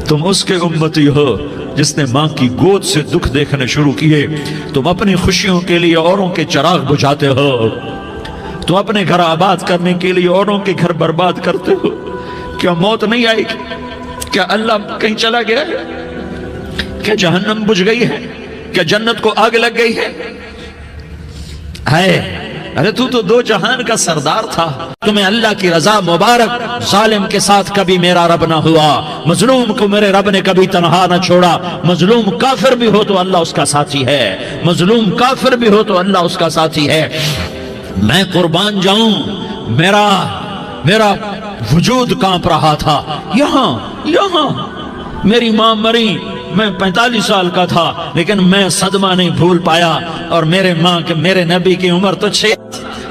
تم اس کے امتی ہو جس نے ماں کی گود سے دکھ دیکھنے شروع کیے۔ تم اپنی خوشیوں کے لیے اوروں کے چراغ بجھاتے ہو، تم اپنے گھر آباد کرنے کے لیے اوروں کے گھر برباد کرتے ہو۔ کیا موت نہیں آئے گی؟ کیا اللہ کہیں چلا گیا ہے؟ کیا جہنم بجھ گئی ہے؟ کیا جنت کو آگ لگ گئی ہے؟ ارے تو دو جہان کا سردار تھا، تمہیں اللہ کی رضا مبارک۔ ظالم کے ساتھ کبھی میرا رب نہ ہوا، مظلوم کو میرے رب نے کبھی تنہا نہ چھوڑا۔ مظلوم کافر بھی ہو تو اللہ اس کا ساتھی ہے، مظلوم کافر بھی ہو تو اللہ اس کا ساتھی ہے۔ میں قربان جاؤں، میرا وجود کانپ رہا تھا۔ یہاں میری ماں مری، میں 45 سال کا تھا، لیکن میں صدمہ نہیں بھول پایا۔ اور میرے نبی کی عمر تو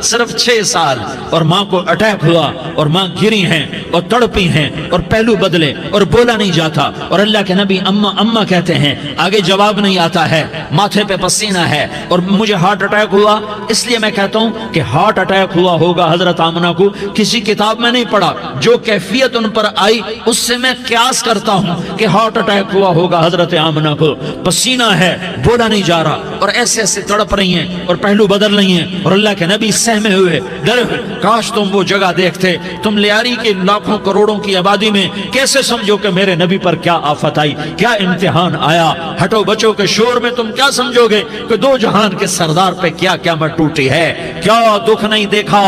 صرف 6 سال، اور ماں کو اٹیک ہوا اور ماں گری ہیں اور تڑپی ہیں اور پہلو بدلے اور بولا نہیں جاتا، اور اللہ کے نبی اماں اماں کہتے ہیں، آگے جواب نہیں آتا ہے، ماتھے پہ پسینہ ہے، اور مجھے ہارٹ اٹیک ہوا۔ اس لیے میں کہتا ہوں کہ ہارٹ اٹیک ہوا ہوگا حضرت آمنہ کو، کسی کتاب میں نہیں پڑھا، جو کیفیت ان پر آئی اس سے میں قیاس کرتا ہوں کہ ہارٹ اٹیک ہوا ہوگا حضرت آمنہ کو۔ پسینہ ہے، بولا نہیں جا رہا، اور ایسے تڑپ رہی ہیں اور پہلو بدل رہی ہیں، اور اللہ کے نبی سہمے ہوئے، ڈرے ہوئے۔ کاش تم وہ جگہ دیکھتے، تم لیاری کے لاکھوں کروڑوں کی آبادی میں کیسے سمجھو کہ میرے نبی پر کیا آفت آئی، کیا امتحان آیا۔ ہٹو بچوں کے شور میں تم کیا سمجھو گے کہ دو جہان کے سردار پہ کیا قیامت ٹوٹی ہے۔ کیا دکھ نہیں دیکھا،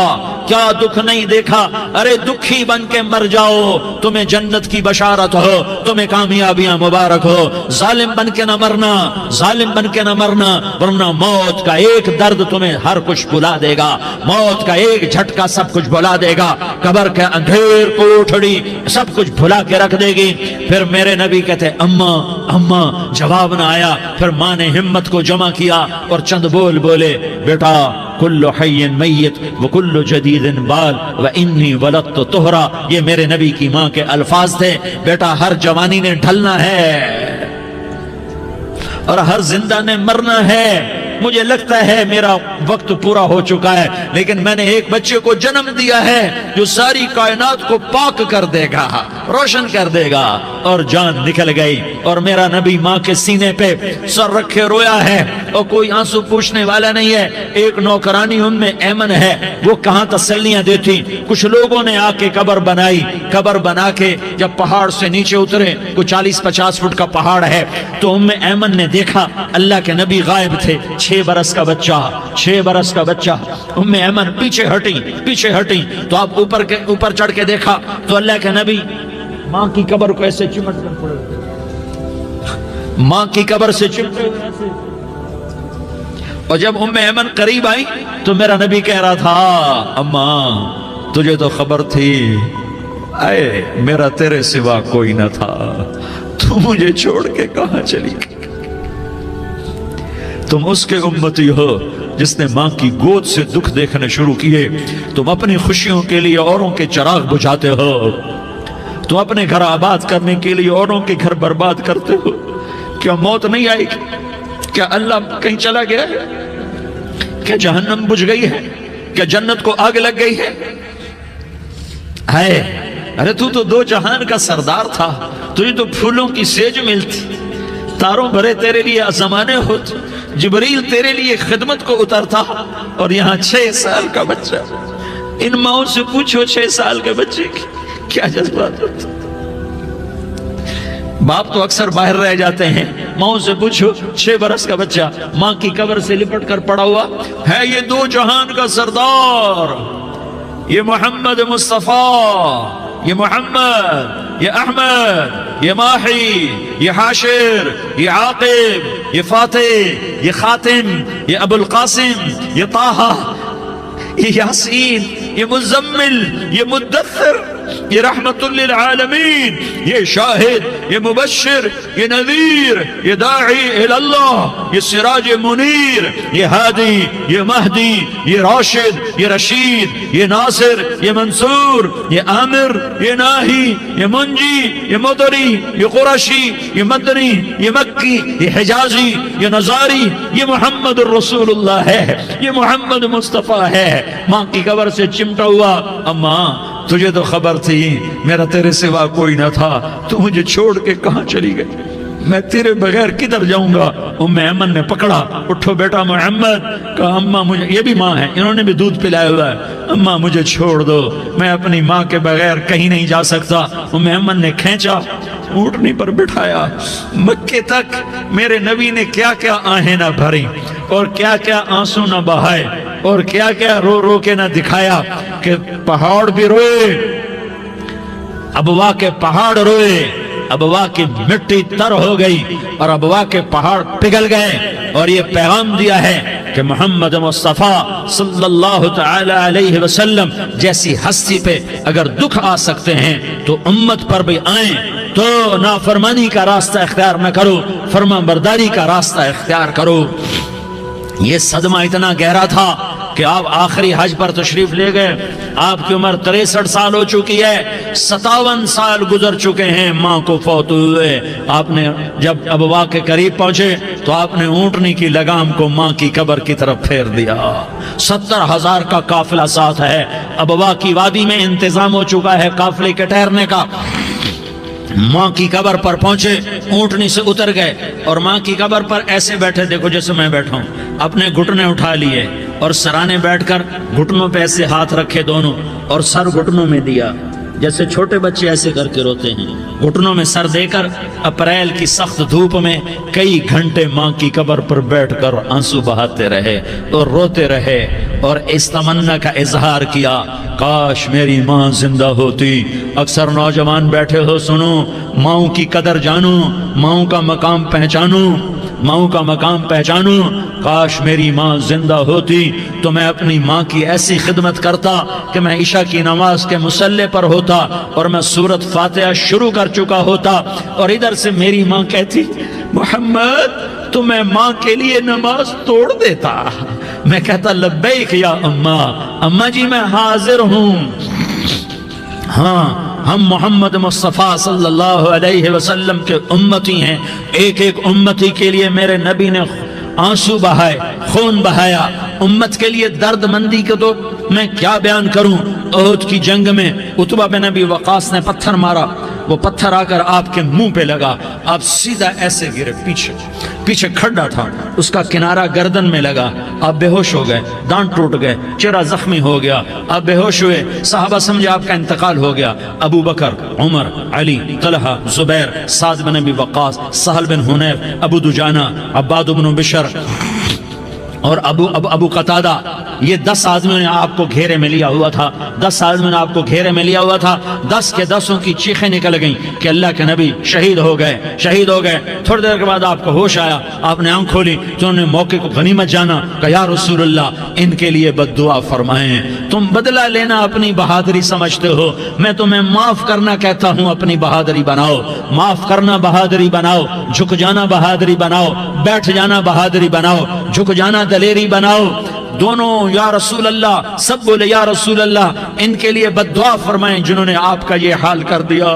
کیا دکھ نہیں دیکھا۔ ارے دکھی بن کے مر جاؤ، تمہیں جنت کی بشارت ہو، تمہیں کامیابیاں مبارک ہو۔ ظالم بن کے نہ مرنا، ظالم بن کے نہ مرنا، ورنہ موت کا ایک درد تمہیں ہر کچھ بلا دے گا، موت کا ایک جھٹکا سب کچھ بھلا دے گا، قبر کے اندھیر کوٹھڑی سب کچھ بھلا کے رکھ دے گی۔ پھر میرے نبی کہتے اماں اماں، جواب نہ آیا۔ پھر ماں نے ہمت کو جمع کیا اور چند بول بولے، بیٹا کل حی میت وکل جدید بال وانی ولدت طہرا۔ یہ میرے نبی کی ماں کے الفاظ تھے، بیٹا ہر جوانی نے ڈھلنا ہے اور ہر زندہ نے مرنا ہے۔ مجھے لگتا ہے میرا وقت پورا ہو چکا ہے، لیکن میں نے ایک بچے کو جنم دیا ہے جو ساری کائنات کو پاک کر دے گا، روشن کر دے گا۔ اور جان نکل گئی، اور میرا نبی ماں کے سینے پہ سر رکھے رویا ہے، اور کوئی آنسو پوچھنے والا نہیں ہے۔ ایک نوکرانی ام ایمن ہے، وہ کہاں تسلیاں دیتی۔ کچھ لوگوں نے آ کے قبر بنائی، قبر بنا کے جب پہاڑ سے نیچے اترے، کوئی 40-50 فٹ کا پہاڑ ہے، تو ام ایمن نے دیکھا اللہ کے نبی غائب تھے، 6 برس کا بچہ۔ ام ایمن پیچھے ہٹی تو آپ اوپر چڑھ کے دیکھا تو اللہ کے نبی ماں کی قبر کو ایسے چمٹ کر پڑے، ماں کی قبر سے چمٹے ہوئے ایسے۔ اور جب ام ایمن قریب آئی تو میرا نبی کہہ رہا تھا، اماں تجھے تو خبر تھی، اے میرا تیرے سوا کوئی نہ تھا، تو مجھے چھوڑ کے کہاں چلی گئی۔ تم اس کے امتی ہو جس نے ماں کی گود سے دکھ دیکھنے شروع کیے۔ تم اپنی خوشیوں کے لیے اوروں کے چراغ بجھاتے ہو، تم اپنے گھر آباد کرنے کے لیے اوروں کے گھر برباد کرتے ہو۔ کیا موت نہیں آئے گی؟ کیا اللہ کہیں چلا گیا ہے؟ کیا جہنم بجھ گئی ہے؟ کیا جنت کو آگ لگ گئی ہے؟ ارے تو دو جہان کا سردار تھا، تجھے تو پھولوں کی سیج ملتی، تاروں بھرے تیرے لیے زمانے ہوتے، جبریل تیرے لیے خدمت کو اترتا، اور یہاں 6 سال کا بچہ۔ ان ماؤں سے پوچھو 6 سال کے بچے کی کیا جذبات ہوتے۔ باپ تو اکثر باہر رہ جاتے ہیں، ماؤں سے پوچھو 6 برس کا بچہ ماں کی قبر سے لپٹ کر پڑا ہوا ہے۔ یہ دو جہان کا سردار، یہ محمد مصطفیٰ، یہ محمد، یہ احمد، یہ ماہی، یہ حاشر، یہ عاقب، یہ فاتح، یہ خاتم، یہ ابو القاسم، یہ طٰہٰ، یہ یاسین، یہ مزمل، یہ مدثر، یہ رحمت للعالمین، یہ شاہد، یہ مبشر، یہ نذیر، یہ داعی اللہ، یہ سراج منیر، یہ ہادی، یہ مہدی، یہ راشد، یہ رشید، یہ ناصر، یہ منصور، یہ عامر، یہ ناہی، یہ منجی، یہ مدری، یہ قرشی، یہ مدنی، یہ مکی، یہ حجازی، یہ نظاری، یہ محمد الرسول اللہ ہے، یہ محمد مصطفیٰ ہے۔ ماں کی قبر سے چمٹا ہوا، اماں تجھے تو خبر تھی میرا تیرے سوا کوئی نہ تھا، تو مجھے چھوڑ کے کہاں چلی گئی؟ میں تیرے بغیر کدھر جاؤں گا؟ ام ایمن نے پکڑا، اٹھو بیٹا محمد، کہا اماں مجھے، یہ بھی ماں ہے، انہوں نے بھی دودھ پلایا ہوا ہے، اماں مجھے چھوڑ دو، میں اپنی ماں کے بغیر کہیں نہیں جا سکتا۔ ام ایمن نے کھینچا، اونٹنی پر بٹھایا، مکے تک میرے نبی نے کیا کیا آہیں نہ بھری اور کیا کیا آنسو نہ بہائے اور کیا کیا رو رو کے نہ دکھایا کہ پہاڑ بھی روئے، ابوا کے پہاڑ روئے، ابوا کی مٹی تر ہو گئی اور ابوا کے پہاڑ پگھل گئے، اور یہ پیغام دیا ہے کہ محمد مصطفیٰ صلی اللہ تعالی علیہ وسلم جیسی ہستی پہ اگر دکھ آ سکتے ہیں تو امت پر بھی آئیں، تو نافرمانی کا راستہ اختیار نہ کرو، فرما برداری کا راستہ اختیار کرو۔ یہ صدمہ اتنا گہرا تھا کہ آپ آخری حج پر تشریف لے گئے، آپ کی عمر 63 سال ہو چکی ہے، 57 سال گزر چکے ہیں ماں کو فوت ہوئے۔ آپ نے جب ابوا کے قریب پہنچے تو آپ نے اونٹنی کی لگام کو ماں کی قبر کی طرف پھیر دیا۔ 70,000 کا قافلہ ساتھ ہے، ابوا کی وادی میں انتظام ہو چکا ہے قافلے کے ٹھہرنے کا۔ ماں کی قبر پر پہنچے، اونٹنی سے اتر گئے اور ماں کی قبر پر ایسے بیٹھے، دیکھو جیسے میں بیٹھا ہوں، اپنے گھٹنے اٹھا لیے اور سرانے بیٹھ کر گھٹنوں پہ ایسے ہاتھ رکھے دونوں اور سر گھٹنوں میں دیا، جیسے چھوٹے بچے ایسے کر کے روتے ہیں، گھٹنوں میں سر دے کر اپریل کی سخت دھوپ میں کئی گھنٹے ماں کی قبر پر بیٹھ کر آنسو بہاتے رہے اور روتے رہے اور اس تمنا کا اظہار کیا، کاش میری ماں زندہ ہوتی۔ اکثر نوجوان بیٹھے ہو، سنو، ماؤں کی قدر جانو، ماؤں کا مقام پہچانو، ماؤں کا مقام پہچانو۔ کاش میری ماں زندہ ہوتی تو میں اپنی ماں کی ایسی خدمت کرتا کہ میں عشاء کی نماز کے مصلی پر ہوتا اور میں سورۃ فاتحہ شروع کر چکا ہوتا، اور ادھر سے میری ماں کہتی محمد تو میں ماں کے لیے نماز توڑ دیتا، میں کہتا لبیک یا اماں، اماں جی میں حاضر ہوں۔ ہاں، ہم محمد مصطفیٰ صلی اللہ علیہ وسلم کے امتی ہیں، ایک ایک امتی کے لیے میرے نبی نے آنسو بہائے، خون بہایا، امت کے لیے درد مندی کو تو میں کیا بیان کروں۔ احد کی جنگ میں عتبہ بن ابی وقاص نے پتھر مارا، وہ پتھر آ کر آپ کے منہ پہ لگا، آپ سیدھا ایسے گرے، پیچھے کھڈا تھا، اس کا کنارہ گردن میں لگا، آپ بے ہوش ہو گئے، دانت ٹوٹ گئے، چہرہ زخمی ہو گیا، آپ بے ہوش ہوئے، صحابہ سمجھے آپ کا انتقال ہو گیا۔ ابو بکر، عمر، علی، طلحہ، زبیر، سعد بن ابی وقاص، سہل بن حنیف، ابو دجانہ، عباد بن بشر اور ابو قتادہ، یہ 10 آدمیوں نے آپ کو گھیرے میں لیا ہوا تھا، 10 آدمیوں نے آپ کو گھیرے میں لیا ہوا تھا، 10 کے 10 کی چیخیں نکل گئیں کہ اللہ کے نبی شہید ہو گئے۔ تھوڑی دیر کے بعد آپ کو ہوش آیا، آپ نے آنکھ کھولی تو انہوں نے موقع کو غنیمت جانا، کہ یا رسول اللہ ان کے لیے بد دعا فرمائیں، تم بدلہ لینا اپنی بہادری سمجھتے ہو، میں تمہیں معاف کرنا کہتا ہوں، اپنی بہادری بناؤ، معاف کرنا بہادری بناؤ، جھک جانا بہادری بناؤ، بیٹھ جانا بہادری بناؤ، جھک جانا دلیری بناؤ۔ دونوں یا رسول اللہ، سب بولے یا رسول اللہ، ان کے لیے بد دعا فرمائیں جنہوں نے آپ کا یہ حال کر دیا۔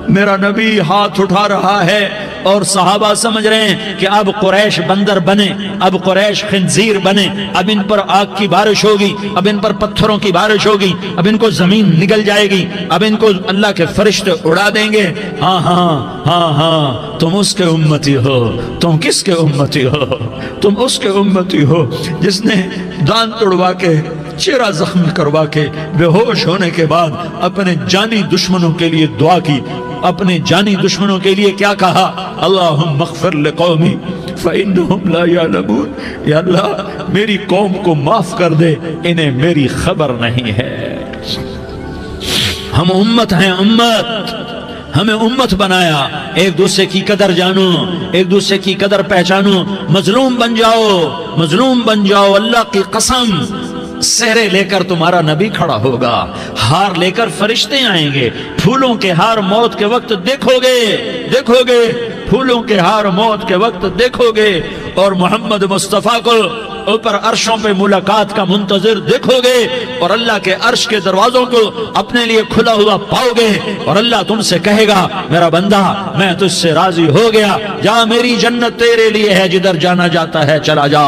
میرا نبی ہاتھ اٹھا رہا ہے اور صحابہ سمجھ رہے ہیں کہ اب قریش بندر بنے، اب قریش خنزیر بنے، اب ان پر آگ کی بارش ہوگی، اب ان پر پتھروں کی بارش ہوگی، اب ان کو زمین نگل جائے گی، اب ان کو اللہ کے فرشتے اڑا دیں گے۔ ہاں ہاں ہاں ہاں، تم اس کے امتی ہو۔ تم کس کے امتی ہو؟ تم اس کے امتی ہو جس نے دانت توڑوا کے، چہرہ زخمی کروا کے، بے ہوش ہونے کے بعد اپنے جانی دشمنوں کے لیے دعا کی، اپنے جانی دشمنوں کے لیے کیا کہا؟ اللہم اغفر لقومی فإنہم لا یعلمون، یا اللہ میری قوم کو معاف کر دے، انہیں میری خبر نہیں ہے۔ ہم امت ہیں، امت، ہمیں امت بنایا، ایک دوسرے کی قدر جانو، ایک دوسرے کی قدر پہچانو، مظلوم بن جاؤ، مظلوم بن جاؤ، اللہ کی قسم سہرے لے کر تمہارا نبی کھڑا ہوگا، ہار لے کر فرشتے آئیں گے، پھولوں کے ہار موت کے وقت دیکھو گے، پھولوں کے ہار موت کے وقت دیکھو گے، اور محمد مصطفیٰ کو اوپر عرشوں پہ ملاقات کا منتظر دیکھو گے، اور اللہ کے عرش کے دروازوں کو اپنے لیے کھلا ہوا پاؤ گے، اور اللہ تم سے کہے گا میرا بندہ میں تجھ سے راضی ہو گیا، جا میری جنت تیرے لیے ہے، جدھر جانا جاتا ہے چلا جا۔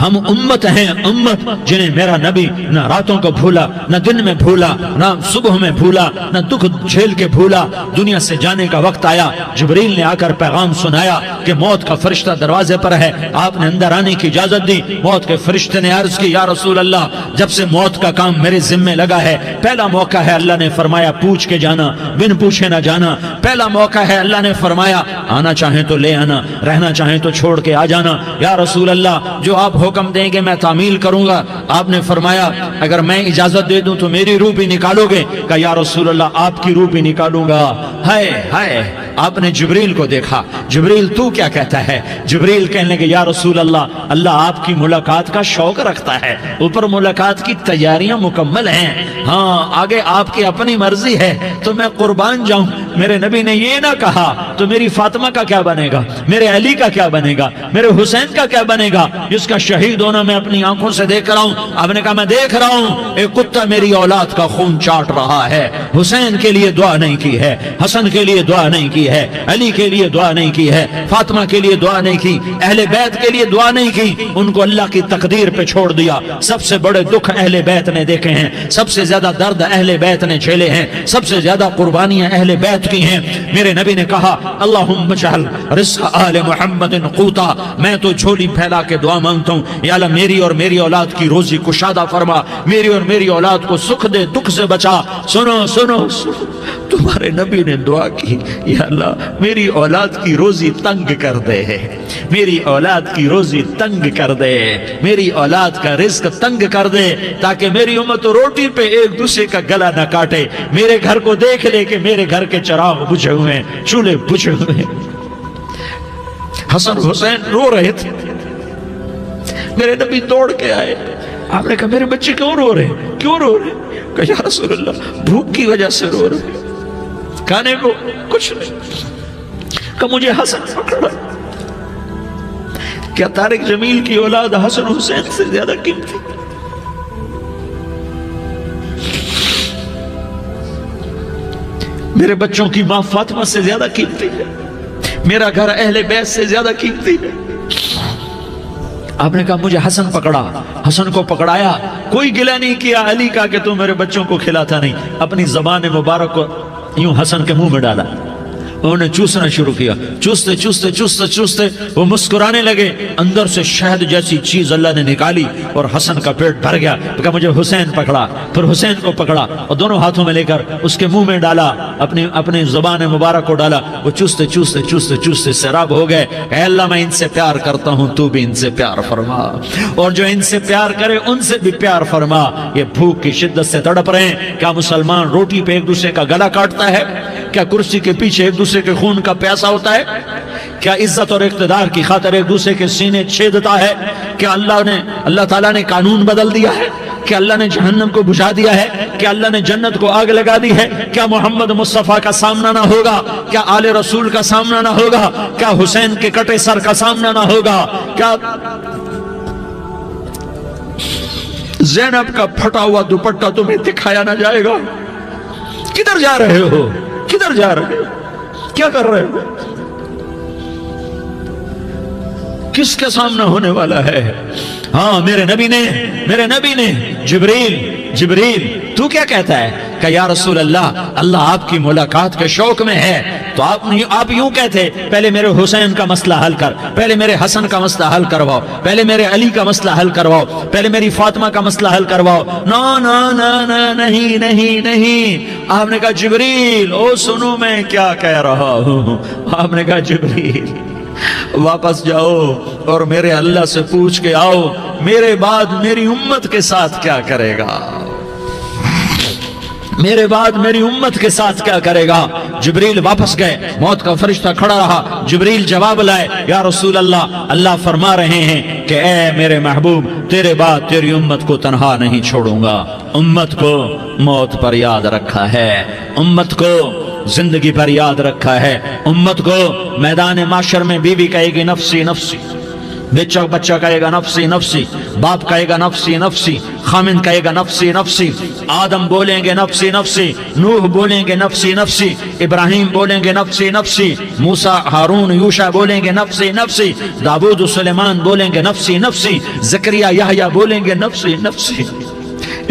ہم امت ہیں، امت جنہیں میرا نبی نہ راتوں کو بھولا، نہ دن میں بھولا، نہ صبح میں بھولا، نہ دکھ جھیل کے بھولا۔ دنیا سے جانے کا وقت آیا، جبریل نے آ کر پیغام سنایا کہ موت کا فرشتہ دروازے پر ہے، آپ نے اندر آنے کی اجازت دی۔ موت کے فرشتے نے عرض کی، یا رسول اللہ، جب سے موت کا کام میرے ذمہ لگا ہے، پہلا موقع ہے، اللہ نے فرمایا پوچھ کے جانا، بن پوچھے نہ جانا۔ پہلا موقع ہے، اللہ نے فرمایا آنا چاہیں تو لے آنا، رہنا چاہیں تو چھوڑ کے آ جانا۔ یا رسول اللہ، جو آپ حکم دیں گے میں تعمیل کروں گا۔ آپ نے فرمایا اگر میں اجازت دے دوں تو میری روح بھی نکالو گے؟ کہا یا رسول اللہ، آپ کی روح بھی نکالوں گا۔ ہائے ہائے، آپ نے جبریل کو دیکھا، جبریل تو کیا کہتا ہے؟ جبریل کہنے لگے یا رسول اللہ، اللہ آپ کی ملاقات کا شوق رکھتا ہے، اوپر ملاقات کی تیاریاں مکمل ہیں، ہاں آگے آپ کی اپنی مرضی ہے تو میں قربان جاؤں۔ میرے نبی نے یہ نہ کہا تو میری فاطمہ کا کیا بنے گا، میرے علی کا کیا بنے گا، میرے حسین کا کیا بنے گا، جس کا شہید ہونا میں اپنی آنکھوں سے دیکھ رہا ہوں۔ آپ نے کہا میں دیکھ رہا ہوں، ایک کتا میری اولاد کا خون چاٹ رہا ہے۔ حسین کے لیے دعا نہیں کی ہے، حسن کے لیے دعا نہیں کی ہے، علی کے لیے دعا نہیں کی ہے، فاطمہ کے لیے دعا نہیں کی، اہل بیت کے لیے دعا نہیں کی، ان کو اللہ کی تقدیر پہ چھوڑ دیا۔ سب سے بڑے دکھ اہل بیت نے دیکھے ہیں، سب سے زیادہ درد اہل بیت نے جھیلے ہیں، سب سے زیادہ قربانیاں اہل بیت کی ہیں۔ میرے نبی نے کہا اللہم اجعل رزق آل محمد قوتا، میں تو جھولی پھیلا کے دعا مانگتا ہوں، یا اللہ میری اور میری اولاد کی روزی کشادہ فرما، میری اور میری اولاد کو سکھ دے، دکھ سے بچا۔ سنو سنو سنو، تمہارے نبی نے دعا کی، یا اللہ میری اولاد کی روزی تنگ کر دے، میری اولاد کی روزی تنگ کر دے، میری اولاد کا رزق تنگ کر دے، تاکہ میری امت روٹی پہ ایک دوسرے کا گلا نہ کاٹے، میرے گھر کو دیکھ لے کہ میرے گھر کے چراغ بجھے ہوئے ہیں، چولہے بجھے ہوئے ہیں۔ حسن حسین رو رہے تھے، میرے نبی دوڑ کے آئے، آپ نے کہا میرے بچے کیوں رو رہے ہیں، کیوں رو رہے ہیں؟ کہا یا رسول اللہ بھوک کی وجہ سے رو رہے ہیں، کھانے کو کچھ نہیں۔ کہ مجھے حسن پکڑا۔ کیا طارق جمیل کی اولاد حسن حسین سے زیادہ قیمتی؟ میرے بچوں کی ماں فاطمہ سے زیادہ قیمتی ہے، میرا گھر اہل بیت سے زیادہ قیمتی ہے۔ آپ نے کہا مجھے حسن پکڑا، حسن کو پکڑایا، کوئی گلہ نہیں کیا علی کا کہ تم میرے بچوں کو کھلاتا نہیں، اپنی زبان مبارک کو یوں حسن کے منہ میں ڈالا، انہوں نے چوسنا شروع کیا، چوستے چوستے چوستے چوستے وہ مسکرانے لگے، اندر سے شہد جیسی چیز اللہ نے نکالی اور حسن کا پیٹ بھر گیا۔ تو کہا مجھے حسین پکڑا، پھر حسین کو پکڑا اور دونوں ہاتھوں میں لے کر اس کے منہ میں ڈالا، اپنی زبان مبارک کو ڈالا، وہ چوستے چوستے چوستے چوستے سیراب ہو گئے۔ اے اللہ میں ان سے پیار کرتا ہوں، تو بھی ان سے پیار فرما، اور جو ان سے پیار کرے ان سے بھی پیار فرما۔ یہ بھوک کی شدت سے تڑپ رہے ہیں، کیا مسلمان روٹی پہ ایک دوسرے کا گلا کاٹتا ہے؟ کیا کرسی کے پیچھے ایک دوسرے کے خون کا پیاسا ہوتا ہے؟ کیا عزت اور اقتدار کی خاطر ایک دوسرے کے سینے چھیدتا ہے؟ کیا اللہ تعالیٰ نے قانون بدل دیا ہے؟ کیا اللہ نے جہنم کو بجھا دیا ہے؟ کیا اللہ نے جنت کو آگ لگا دی ہے؟ کیا محمد مصطفیٰ کا سامنا نہ ہوگا؟ کیا آل رسول کا سامنا نہ ہوگا؟ کیا حسین کے کٹے سر کا سامنا نہ ہوگا؟ کیا زینب کا پھٹا ہوا دوپٹہ تمہیں دکھایا نہ جائے گا؟ کدھر جا رہے ہو؟ کدھر جا رہے ہو؟ کیا کر رہے ہو؟ کس کا سامنا ہونے والا ہے؟ ہاں میرے نبی نے جبریل تو کیا کہتا ہے کہ یا رسول اللہ آپ کی ملاقات کے شوق میں ہے، تو آپ یوں کہتے پہلے میرے حسین کا مسئلہ حل کر، پہلے میرے حسن کا مسئلہ حل کرواؤ، پہلے میرے علی کا مسئلہ حل کرواؤ، پہلے میری فاطمہ کا مسئلہ حل کرواؤ۔ نہیں۔ آپ نے کہا جبریل او سنو میں کیا کہہ رہا ہوں۔ آپ نے کہا جبریل واپس جاؤ اور میرے اللہ سے پوچھ کے آؤ میرے بعد میری امت کے ساتھ کیا کرے گا، میرے بعد میری امت کے ساتھ کیا کرے گا۔ جبریل واپس گئے، موت کا فرشتہ کھڑا رہا، جبریل جواب لائے یا رسول اللہ فرما رہے ہیں کہ اے میرے محبوب تیرے بعد تیری امت کو تنہا نہیں چھوڑوں گا، امت کو موت پر یاد رکھا ہے، امت کو زندگی پر یاد رکھا ہے، امت کو میدان معاشر میں بیوی کہے گی نفسی نفسی، بچہ کہے گا نفسی نفسی، باپ کہے گا نفسی نفسی، خامن کہے گا نفسی نفسی، آدم بولیں گے نفسی نفسی، نوح بولیں گے نفسی نفسی، ابراہیم بولیں گے نفسی نفسی، موسیٰ ہارون یوشع بولیں گے نفسی نفسی، داؤد سلیمان بولیں گے نفسی نفسی، زکریا یحییٰ بولیں گے نفسی نفسی،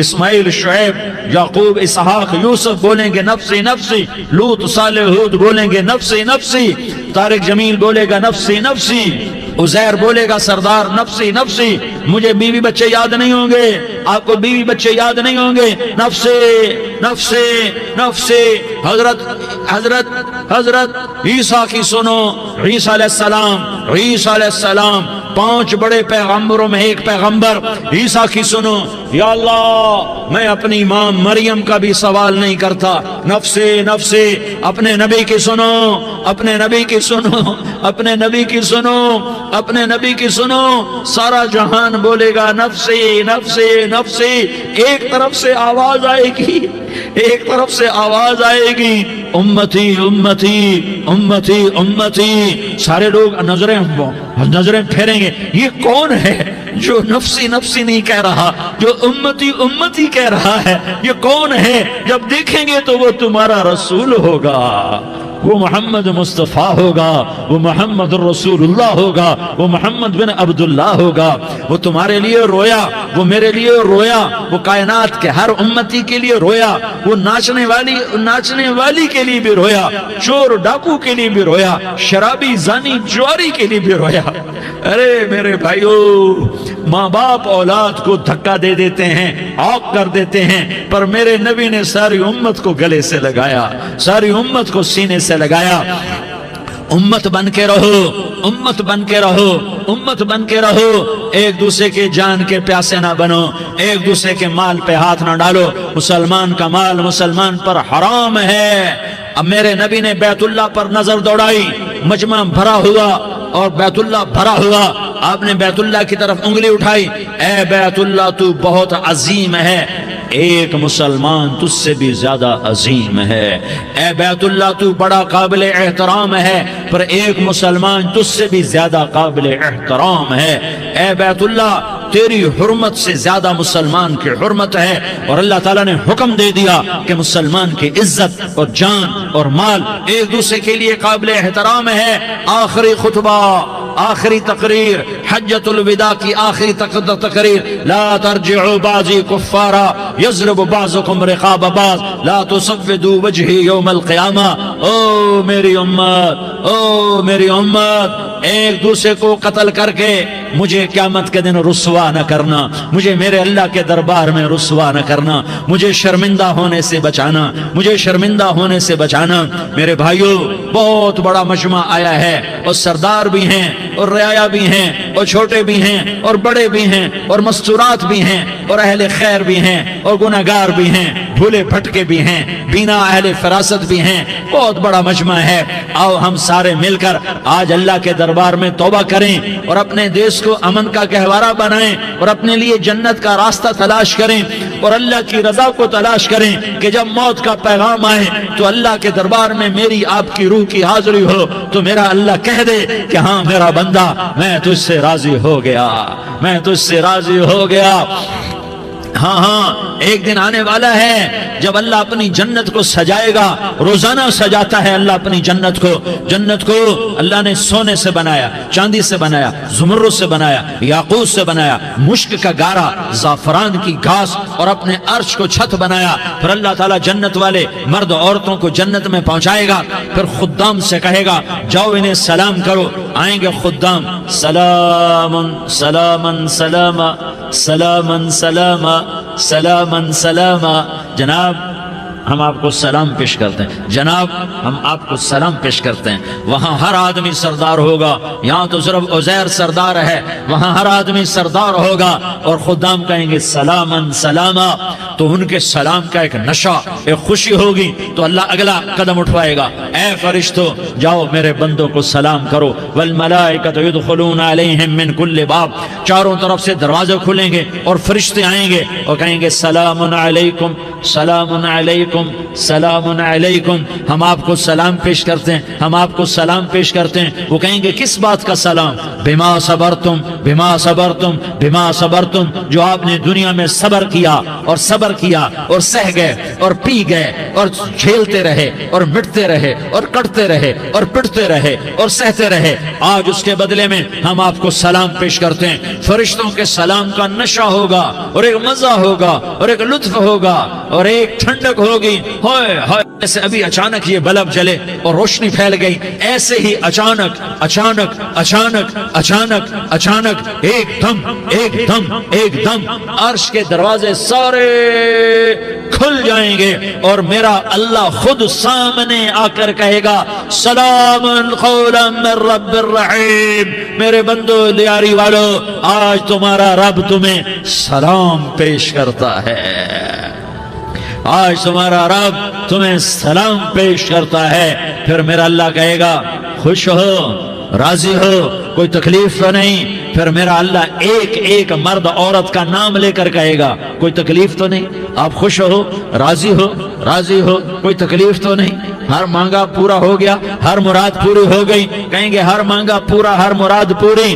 اسماعیل شعیب یعقوب اسحاق یوسف بولیں گے نفسی نفسی، لوط صالح ہود بولیں گے نفسی نفسی، طارق جمیل بولے گا نفسی نفسی، عزیر بولے گا سردار نفسی نفسی، مجھے بیوی بچے یاد نہیں ہوں گے، آپ کو بیوی بچے یاد نہیں ہوں گے، نفسی نفسی نفسی۔ حضرت عیسیٰ کی سنو، عیسیٰ علیہ السلام 5 بڑے پیغمبروں میں ایک پیغمبر عیسیٰ کی سنو، یا اللہ میں اپنی ماں مریم کا بھی سوال نہیں کرتا، نفسی نفسی۔ اپنے نبی کی سنو، اپنے نبی کی سنو، اپنے نبی کی سنو، اپنے نبی کی سنو، سارا جہان بولے گا نفسی نفسی نفسی۔ ایک طرف سے آواز آئے گی، ایک طرف سے آواز آئے گی، امتی امتی امتی امتی۔ سارے لوگ نظریں پھیریں گے، یہ کون ہے جو نفسی نفسی نہیں کہہ رہا، جو امتی امتی کہہ رہا ہے؟ یہ کون ہے؟ جب دیکھیں گے تو وہ تمہارا رسول ہوگا، وہ محمد مصطفیٰ ہوگا، وہ محمد رسول اللہ ہوگا، وہ محمد بن عبداللہ ہوگا۔ وہ تمہارے لیے رویا، وہ میرے لیے رویا، وہ کائنات کے ہر امتی کے لیے رویا، وہ ناچنے والی کے لیے بھی رویا، چور ڈاکو کے لیے بھی رویا، شرابی زانی جواری کے لیے بھی رویا۔ ارے میرے بھائیو، ماں باپ اولاد کو دھکا دے دیتے ہیں، عوق کر دیتے ہیں، پر میرے نبی نے ساری امت کو گلے سے لگایا، ساری امت کو سینے سے لگایا۔ امت بن کے رہو، امت بن کے رہو، امت بن کے رہو، ایک دوسرے کے جان کے پیاسے نہ بنو، ایک دوسرے کے مال پہ ہاتھ نہ ڈالو۔ مسلمان کا مال مسلمان پر حرام ہے۔ اب میرے نبی نے بیت اللہ پر نظر دوڑائی، مجمع بھرا ہوا اور بیت اللہ بھرا ہوا، آپ نے بیت اللہ کی طرف انگلی اٹھائی، اے بیت اللہ تو بہت عظیم ہے، ایک مسلمان تجھ سے بھی زیادہ عظیم ہے۔ اے بیت اللہ تو بڑا قابل احترام ہے، پر ایک مسلمان تجھ سے بھی زیادہ قابل احترام ہے۔ اے بیت اللہ تیری حرمت سے زیادہ مسلمان کی حرمت ہے، اور اللہ تعالیٰ نے حکم دے دیا کہ مسلمان کی عزت اور جان اور مال ایک دوسرے کے لیے قابل احترام ہے۔ آخری خطبہ، آخری تقریر، حجۃ الوداع کی آخری تقریر، لا ترجعوا بعضی کفارا یضرب بعضکم رقاب بعض لا تسودوا وجہی یوم القیامہ۔ او میری امت، او میری امت، ایک دوسرے کو قتل کر کے مجھے قیامت کے دن رسوا نہ کرنا، مجھے میرے اللہ کے دربار میں رسوا نہ کرنا، مجھے شرمندہ ہونے سے بچانا، مجھے شرمندہ ہونے سے بچانا۔ میرے بھائیو، بہت بڑا مجمع آیا ہے، اور سردار بھی ہیں اور رعایا بھی ہیں اور چھوٹے بھی ہیں اور بڑے بھی ہیں اور مستورات بھی ہیں اور اہل خیر بھی ہیں اور گناہگار بھی ہیں، بھولے بھٹکے بھی ہیں، بینا اہل فراست بھی ہیں، بہت بڑا مجمع ہے۔ آؤ ہم سارے مل کر آج اللہ کے دربار میں توبہ کریں اور اپنے دیش کو امن کا گہوارہ بنائیں اور اپنے لیے جنت کا راستہ تلاش کریں اور اللہ کی رضا کو تلاش کریں کہ جب موت کا پیغام آئے تو اللہ کے دربار میں میری آپ کی روح کی حاضری ہو تو میرا اللہ کہہ دے کہ ہاں میرا بندہ، میں تجھ سے راضی ہو گیا، میں تجھ سے راضی ہو گیا۔ ہاں ایک دن آنے والا ہے جب اللہ اپنی جنت کو سجائے گا، روزانہ سجاتا ہے اللہ اپنی جنت کو۔ جنت کو اللہ نے سونے سے بنایا، چاندی سے بنایا، زمرد سے بنایا، یاقوت سے بنایا، مشک کا گارا، زعفران کی گھاس اور اپنے عرش کو چھت بنایا۔ پھر اللہ تعالیٰ جنت والے مرد عورتوں کو جنت میں پہنچائے گا، پھر خدام سے کہے گا جاؤ انہیں سلام کرو۔ آئیں گے خدام، سلامن سلامن سلاما سلامن سلاما سلامن سلاما۔ جناب ہم آپ کو سلام پیش کرتے ہیں، جناب ہم آپ کو سلام پیش کرتے ہیں۔ وہاں ہر آدمی سردار ہوگا، یہاں تو صرف عزیر سردار ہے، وہاں ہر آدمی سردار ہوگا، اور خدام کہیں گے سلامن سلاما۔ تو ان کے سلام کا ایک نشہ، ایک خوشی ہوگی، تو اللہ اگلا قدم اٹھوائے گا، اے فرشتو جاؤ میرے بندوں کو سلام کرو۔ والملائکۃ یدخلون علیہم من کل باب، چاروں طرف سے دروازے کھلیں گے اور فرشتے آئیں گے اور کہیں گے سلام علیکم، سلام علیکم، علیکم سلام علیکم، ہم آپ کو سلام پیش کرتے ہیں، ہم آپ کو سلام پیش کرتے ہیں۔ وہ کہیں گے کس بات کا سلام؟ بما صبرتم بما صبرتم بما صبرتم، جو آپ نے دنیا میں صبر کیا اور صبر کیا اور سہ گئے اور پی گئے اور جھیلتے رہے اور مٹتے رہے اور کٹتے رہے اور پٹتے رہے اور سہتے رہے، آج اس کے بدلے میں ہم آپ کو سلام پیش کرتے ہیں۔ فرشتوں کے سلام کا نشہ ہوگا اور ایک مزہ ہوگا اور ایک لطف ہوگا اور ایک ٹھنڈک ہوگی۔ ہوئے ہوئے، جیسے ابھی اچانک یہ بلب جلے اور روشنی پھیل گئی، ایسے ہی اچانک اچانک اچانک اچانک اچانک ایک دم ایک دم ایک دم عرش کے دروازے سارے کھل جائیں گے اور میرا اللہ خود سامنے آ کر کہے گا سلام قولا من رب الرحیم، میرے بندو دیاری والو، آج تمہارا رب تمہیں سلام پیش کرتا ہے، آج تمہارا رب تمہیں سلام پیش کرتا ہے۔ پھر میرا اللہ کہے گا خوش ہو، راضی ہو، کوئی تکلیف تو نہیں؟ پھر میرا اللہ ایک ایک مرد عورت کا نام لے کر کہے گا کوئی تکلیف تو نہیں؟ آپ خوش ہو، راضی ہو، راضی ہو، کوئی تکلیف تو نہیں؟ ہر مانگا پورا ہو گیا، ہر مراد پوری ہو گئی؟ کہیں گے ہر مانگا پورا، ہر مراد پوری۔